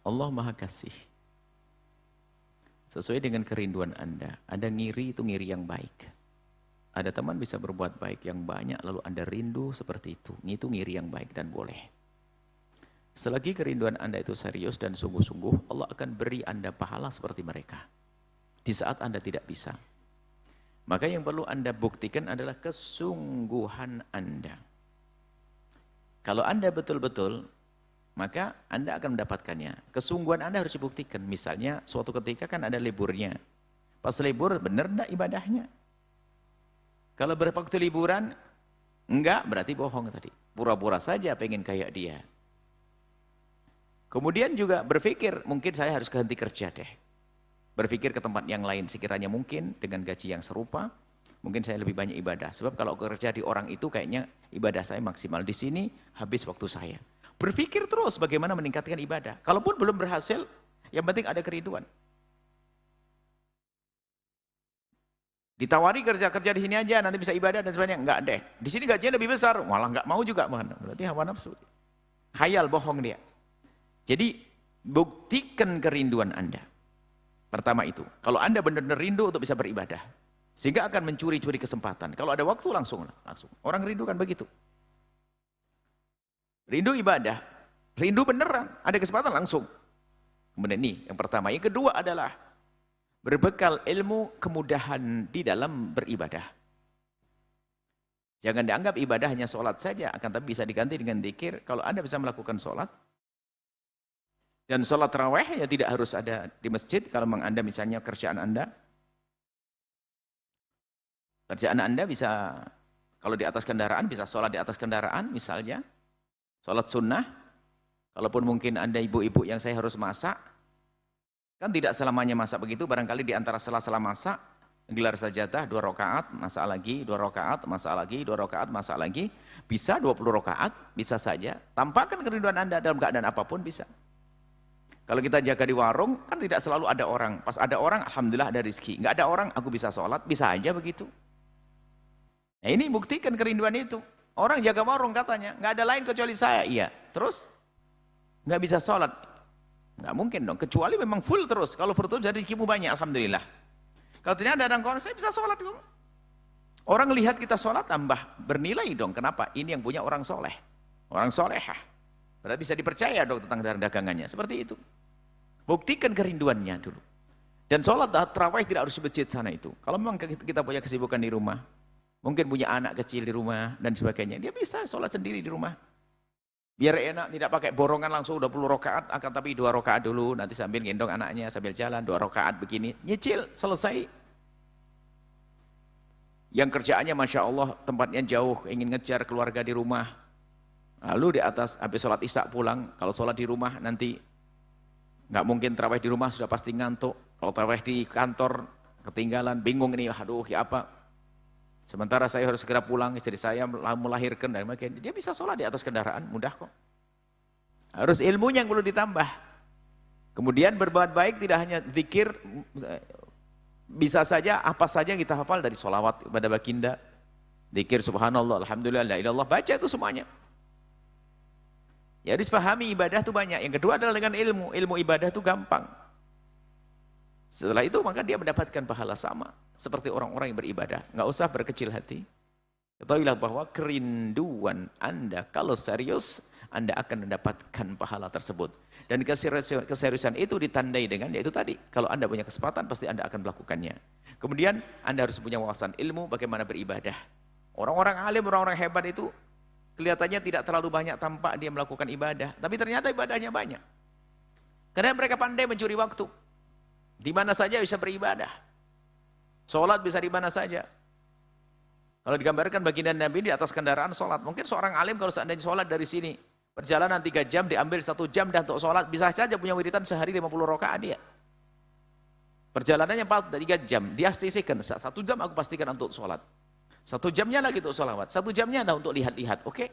Allah Maha Kasih. Sesuai dengan kerinduan Anda. Ada ngiri, itu ngiri yang baik. Ada teman bisa berbuat baik yang banyak, lalu Anda rindu seperti itu. Itu ngiri yang baik dan boleh. Selagi kerinduan Anda itu serius dan sungguh-sungguh, Allah akan beri Anda pahala seperti mereka. Di saat Anda tidak bisa. Maka yang perlu Anda buktikan adalah kesungguhan Anda. Kalau Anda betul-betul, maka Anda akan mendapatkannya. Kesungguhan Anda harus dibuktikan. Misalnya, suatu ketika kan ada liburnya. Pas libur, benar enggak ibadahnya? Kalau berwaktu liburan, enggak, berarti bohong tadi. Pura-pura saja pengen kayak dia. Kemudian juga berpikir, mungkin saya harus ganti kerja deh. Berpikir ke tempat yang lain, sekiranya mungkin dengan gaji yang serupa, mungkin saya lebih banyak ibadah. Sebab kalau kerja di orang itu kayaknya ibadah saya maksimal. Di sini habis waktu saya. Berpikir terus bagaimana meningkatkan ibadah. Kalaupun belum berhasil, yang penting ada kerinduan. Ditawari kerja di sini aja, nanti bisa ibadah dan sebagainya. Enggak deh. Di sini gajinya lebih besar, malah enggak mau juga. Berarti hawa nafsu. Khayal, bohong dia. Jadi, buktikan kerinduan Anda. Pertama itu. Kalau Anda benar-benar rindu untuk bisa beribadah. Sehingga akan mencuri-curi kesempatan. Kalau ada waktu langsung. Orang rindu kan begitu. Rindu ibadah. Rindu beneran. Ada kesempatan langsung. Kemudian ini yang pertama. Yang kedua adalah berbekal ilmu kemudahan di dalam beribadah. Jangan dianggap ibadah hanya sholat saja, akan tapi bisa diganti dengan zikir. Kalau Anda bisa melakukan sholat, dan sholat tarawih ya tidak harus ada di masjid, kalau memang Anda misalnya kerjaan Anda bisa, kalau di atas kendaraan, bisa sholat di atas kendaraan misalnya, sholat sunnah. Kalaupun mungkin Anda ibu-ibu yang saya harus masak, kan tidak selamanya masak begitu, barangkali di antara sela-sela masak, gelar sajadah 2 rakaat, masak lagi, 2 rakaat, masak lagi, 2 rakaat, masak lagi. Bisa 20 rakaat, bisa saja. Tampakkan kerinduan Anda dalam keadaan apapun bisa. Kalau kita jaga di warung, kan tidak selalu ada orang. Pas ada orang, alhamdulillah ada rezeki. Nggak ada orang, aku bisa sholat, bisa aja begitu. Nah ini buktikan kerinduan itu. Orang jaga warung katanya, nggak ada lain kecuali saya. Iya, terus nggak bisa sholat. Nggak mungkin dong, kecuali memang full terus. Kalau full terus jadi rezekimu banyak, alhamdulillah. Kalau ternyata ada orang, saya bisa sholat dong. Orang lihat kita sholat tambah bernilai dong. Kenapa? Ini yang punya orang soleh, orang solehah. Berarti bisa dipercaya dong tentang dagangannya. Seperti itu. Buktikan kerinduannya dulu. Dan sholat tarawih tidak harus di masjid sana itu. Kalau memang kita punya kesibukan di rumah, mungkin punya anak kecil di rumah dan sebagainya, dia bisa sholat sendiri di rumah. Biar enak, tidak pakai borongan langsung 20 rakaat, akan tapi 2 rakaat dulu, nanti sambil gendong anaknya, sambil jalan, 2 rakaat begini, nyicil, selesai. Yang kerjaannya Masya Allah, tempatnya jauh, ingin ngejar keluarga di rumah. Lalu di atas, habis sholat isya pulang, kalau sholat di rumah nanti, nggak mungkin tarawih di rumah, sudah pasti ngantuk. Kalau tarawih di kantor, ketinggalan, bingung ini, aduh ya apa. Sementara saya harus segera pulang, istri saya melahirkan dan sebagainya. Dia bisa sholat di atas kendaraan, mudah kok. Harus ilmunya yang perlu ditambah. Kemudian berbuat baik tidak hanya zikir, bisa saja apa saja yang kita hafal dari sholawat kepada baginda, zikir subhanallah, alhamdulillah, la ilallah, baca itu semuanya. Ya harus pahami ibadah itu banyak. Yang kedua adalah dengan ilmu. Ilmu ibadah itu gampang. Setelah itu maka dia mendapatkan pahala sama seperti orang-orang yang beribadah. Nggak usah berkecil hati. Ketahuilah bahwa kerinduan Anda kalau serius, Anda akan mendapatkan pahala tersebut. Dan keseriusan itu ditandai dengan yaitu tadi, kalau Anda punya kesempatan pasti Anda akan melakukannya. Kemudian Anda harus punya wawasan ilmu bagaimana beribadah. Orang-orang alim, orang-orang hebat itu kelihatannya tidak terlalu banyak tampak dia melakukan ibadah, tapi ternyata ibadahnya banyak. Karena mereka pandai mencuri waktu. Di mana saja bisa beribadah. Sholat bisa di mana saja. Kalau digambarkan baginda Nabi di atas kendaraan sholat, mungkin seorang alim kalau seandainya sholat dari sini, perjalanan 3 jam, diambil 1 jam dan untuk sholat, bisa saja punya wiridan sehari 50 rakaat dia. Perjalanannya 3 jam, dia sisihkan, 1 jam aku pastikan untuk sholat. 1 jamnya lagi untuk sholawat, 1 jamnya ada untuk lihat-lihat, oke?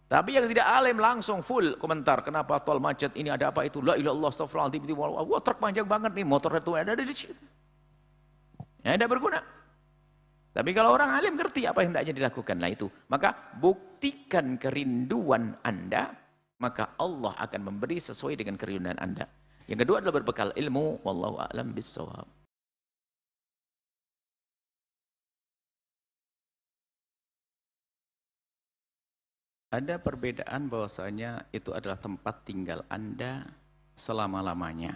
Tapi yang tidak alim langsung full komentar, kenapa tol macet, ini ada apa itu, la ilallah, astagfirullahaladzim, wah truk panjang banget nih, motor itu ada di situ. Ya, tidak berguna. Tapi kalau orang alim ngerti apa yang hendaknya dilakukan, lah itu. Maka buktikan kerinduan Anda, maka Allah akan memberi sesuai dengan kerinduan Anda. Yang kedua adalah berbekal ilmu, wallahu a'lam bissawab. Ada perbedaan bahwasanya itu adalah tempat tinggal Anda selama-lamanya.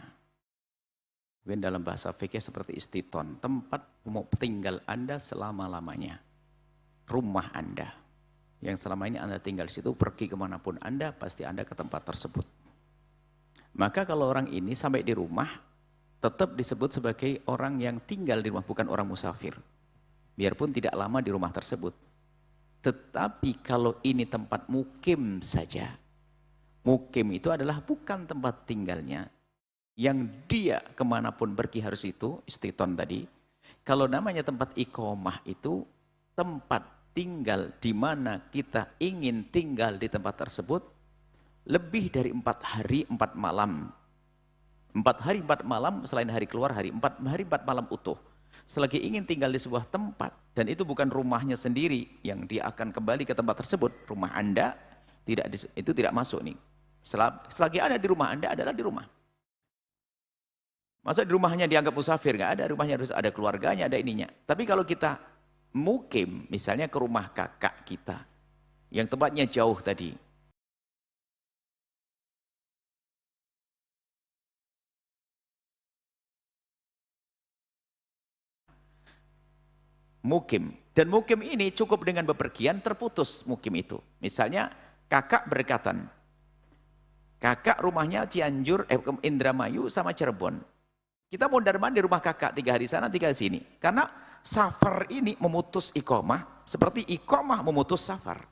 Mungkin dalam bahasa fikih seperti istiton, tempat tinggal Anda selama-lamanya. Rumah Anda. Yang selama ini Anda tinggal di situ, pergi kemanapun Anda, pasti Anda ke tempat tersebut. Maka kalau orang ini sampai di rumah, tetap disebut sebagai orang yang tinggal di rumah, bukan orang musafir. Biarpun tidak lama di rumah tersebut. Tetapi kalau ini tempat mukim saja, mukim itu adalah bukan tempat tinggalnya, yang dia kemanapun pergi harus itu, istiton tadi. Kalau namanya tempat iqomah itu, tempat tinggal di mana kita ingin tinggal di tempat tersebut, lebih dari 4 hari 4 malam. 4 hari 4 malam selain hari keluar hari, 4 hari 4 malam utuh. Selagi ingin tinggal di sebuah tempat, dan itu bukan rumahnya sendiri, yang dia akan kembali ke tempat tersebut, rumah Anda, itu tidak masuk nih. Selagi ada di rumah Anda, adalah di rumah. Masa di rumahnya dianggap musafir? Nggak ada, rumahnya harus ada keluarganya, ada ininya. Tapi kalau kita mukim, misalnya ke rumah kakak kita, yang tempatnya jauh tadi, mukim. Dan mukim ini cukup dengan bepergian, terputus mukim itu. Misalnya kakak berdekatan. Kakak rumahnya Cianjur, Indramayu sama Cirebon. Kita mondar-mandir di rumah kakak, 3 hari sana, 3 hari sini. Karena safar ini memutus iqomah, seperti iqomah memutus safar.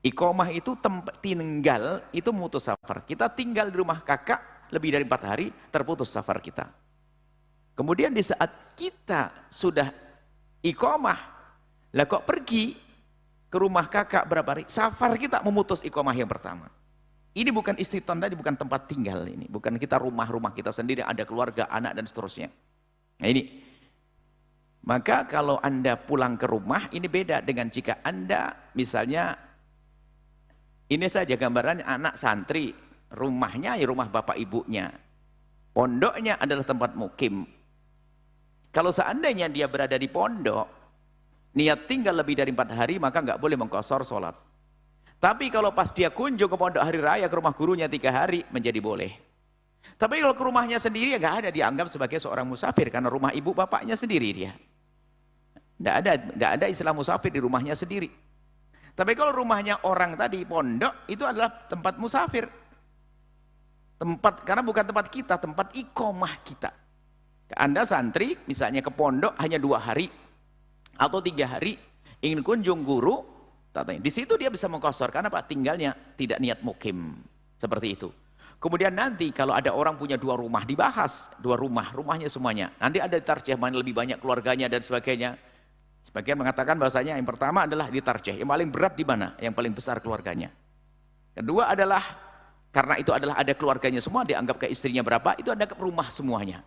Iqomah itu tempat tinggal, itu memutus safar. Kita tinggal di rumah kakak lebih dari 4 hari, terputus safar kita. Kemudian di saat kita sudah iqomah, lah kok pergi ke rumah kakak berapa hari, safar kita memutus iqomah yang pertama. Ini bukan istiton tadi, bukan tempat tinggal ini, bukan kita rumah kita sendiri, ada keluarga, anak dan seterusnya. Nah ini, maka kalau Anda pulang ke rumah, ini beda dengan jika Anda misalnya, ini saja gambarannya anak santri, rumahnya ya rumah bapak ibunya, pondoknya adalah tempat mukim. Kalau seandainya dia berada di pondok, niat tinggal lebih dari 4 hari, maka nggak boleh mengqashar sholat. Tapi kalau pas dia kunjung ke pondok hari raya, ke rumah gurunya 3 hari, menjadi boleh. Tapi kalau ke rumahnya sendiri, ya nggak ada, dianggap sebagai seorang musafir, karena rumah ibu bapaknya sendiri dia. Nggak ada istilah musafir di rumahnya sendiri. Tapi kalau rumahnya orang tadi, pondok, itu adalah tempat musafir. Karena bukan tempat kita, tempat iqomah kita. Anda santri, misalnya ke pondok hanya 2 hari atau 3 hari, ingin kunjung guru, di situ dia bisa mengqashar karena Pak tinggalnya tidak niat mukim, seperti itu. Kemudian nanti kalau ada orang punya 2 rumah, dibahas 2 rumahnya semuanya. Nanti ada ditarjih mana lebih banyak keluarganya dan sebagainya. Sebagian mengatakan bahasanya yang pertama adalah ditarjih, yang paling berat di mana? Yang paling besar keluarganya. Kedua adalah karena itu adalah ada keluarganya semua, dianggap ke istrinya berapa, itu ada ke rumah semuanya.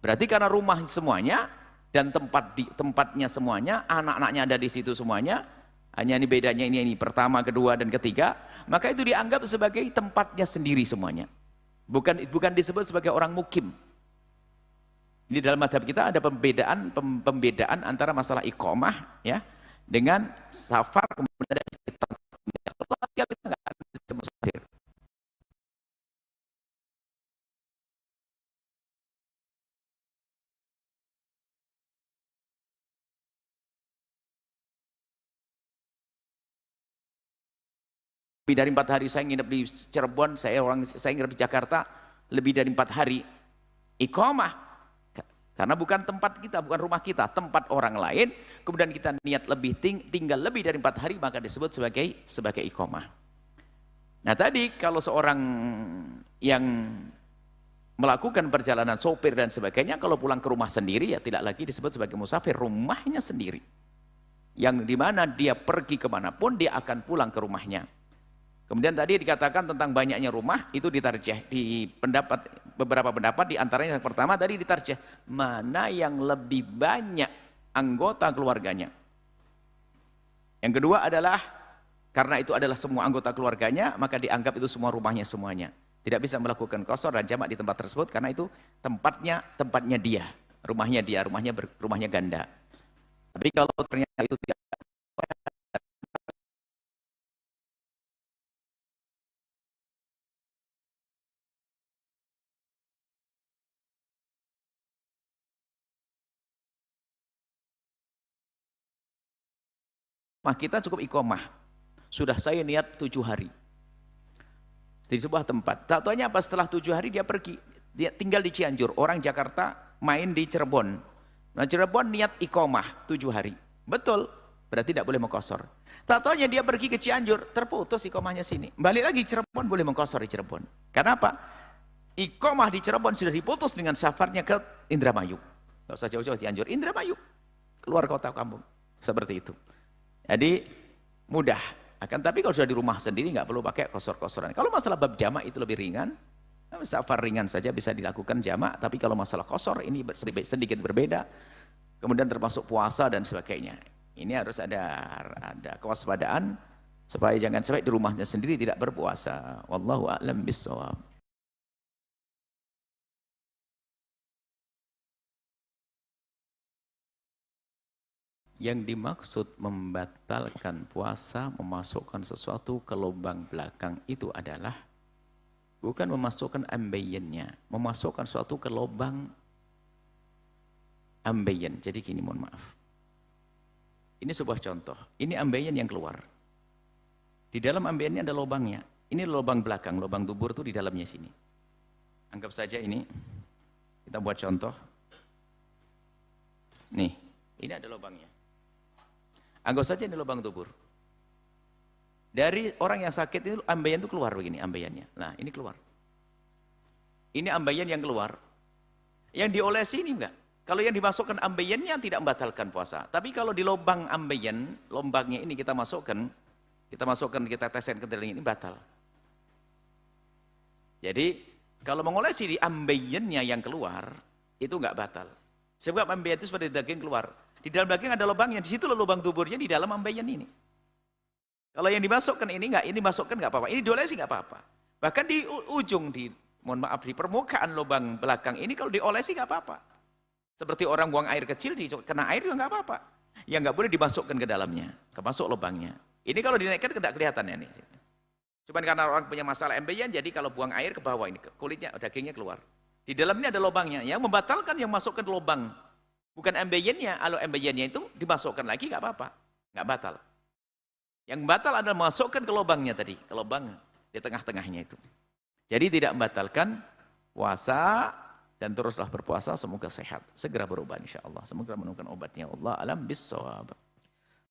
Berarti karena rumah semuanya dan tempatnya semuanya, anak-anaknya ada di situ semuanya, hanya ini bedanya ini pertama, kedua dan ketiga, maka itu dianggap sebagai tempatnya sendiri semuanya. Bukan disebut sebagai orang mukim. Di dalam madhab kita ada pembedaan antara masalah iqomah ya dengan safar, kemudian ada istiton. Kita nggak ada disebut safir. Lebih dari 4 hari saya nginep di Cirebon, saya nginep di Jakarta lebih dari 4 hari iqomah, karena bukan tempat kita, bukan rumah kita, tempat orang lain. Kemudian kita niat tinggal lebih dari 4 hari, maka disebut sebagai iqomah. Nah tadi kalau seorang yang melakukan perjalanan sopir dan sebagainya, kalau pulang ke rumah sendiri ya tidak lagi disebut sebagai musafir, rumahnya sendiri, yang dimana dia pergi kemanapun dia akan pulang ke rumahnya. Kemudian tadi dikatakan tentang banyaknya rumah, itu ditarjih di beberapa pendapat, di antaranya yang pertama tadi ditarjih mana yang lebih banyak anggota keluarganya. Yang kedua adalah Karena itu adalah semua anggota keluarganya, maka dianggap itu semua rumahnya semuanya. Tidak bisa melakukan qasar dan jamak di tempat tersebut karena itu tempatnya dia, rumahnya ganda. Tapi kalau ternyata itu tidak, kita cukup iqamah. Sudah saya niat 7 hari di sebuah tempat. Tak taunya apa, setelah 7 hari dia pergi. Dia tinggal di Cianjur. Orang Jakarta main di Cirebon. Nah Cirebon niat iqamah 7 hari. Betul, berarti tidak boleh mengqasar. Tak taunya dia pergi ke Cianjur, terputus iqamahnya sini. Balik lagi Cirebon, boleh mengqasar di Cirebon. Karena apa? Iqamah di Cirebon sudah diputus dengan safarnya ke Indramayu. Tidak usah jauh-jauh Cianjur, Indramayu. Keluar kota kampung. Seperti itu. Jadi mudah. Akan tapi kalau sudah di rumah sendiri nggak perlu pakai qasar-qasaran. Kalau masalah bab jamak itu lebih ringan. Safar ringan saja bisa dilakukan jamak, tapi kalau masalah qasar ini sedikit berbeda. Kemudian termasuk puasa dan sebagainya. Ini harus ada kewaspadaan supaya jangan sampai di rumahnya sendiri tidak berpuasa. Wallahu a'lam bishawab. Yang dimaksud membatalkan puasa, memasukkan sesuatu ke lubang belakang itu adalah bukan memasukkan ambeyennya, memasukkan sesuatu ke lubang ambeyen. Jadi gini, mohon maaf. Ini sebuah contoh. Ini ambeyen yang keluar. Di dalam ambeyennya ada lubangnya. Ini lubang belakang, lubang dubur itu di dalamnya sini. Anggap saja ini, kita buat contoh. Nih, ini ada lubangnya. Anggap saja ini lubang dubur. Dari orang yang sakit itu ambeien itu keluar begini ambeiannya. Nah, ini keluar. Ini ambeien yang keluar. Yang diolesi ini enggak. Kalau yang dimasukkan ambeiennya tidak membatalkan puasa. Tapi kalau di lubang ambeien, lubangnya ini kita kita teskan ke dalam ini batal. Jadi kalau mengolesi di ambeiennya yang keluar itu enggak batal. Sebab ambeien itu seperti daging keluar. Di dalam daging ada lubangnya, di situ lubang tuburnya di dalam ambeien ini. Kalau yang dimasukkan ini enggak, ini masukkan enggak apa-apa. Ini diolesi enggak apa-apa. Bahkan di ujung mohon maaf, di permukaan lubang belakang ini kalau diolesi enggak apa-apa. Seperti orang buang air kecil, kena air juga enggak apa-apa. Yang enggak boleh dimasukkan ke dalamnya, masuk lubangnya. Ini kalau dinaikkan tidak kelihatan ya nih. Cuman karena orang punya masalah ambeien, jadi kalau buang air ke bawah ini, kulitnya, dagingnya keluar. Di dalamnya ada lubangnya, yang membatalkan yang masukkan lubang. Bukan ambeiennya, kalau ambeiennya itu dimasukkan lagi nggak apa-apa, nggak batal. Yang batal adalah masukkan ke lubangnya tadi, ke lubang di tengah-tengahnya itu. Jadi tidak membatalkan puasa dan teruslah berpuasa, semoga sehat, segera berubah insya Allah, semoga menemukan obatnya. Allah alam bisawab.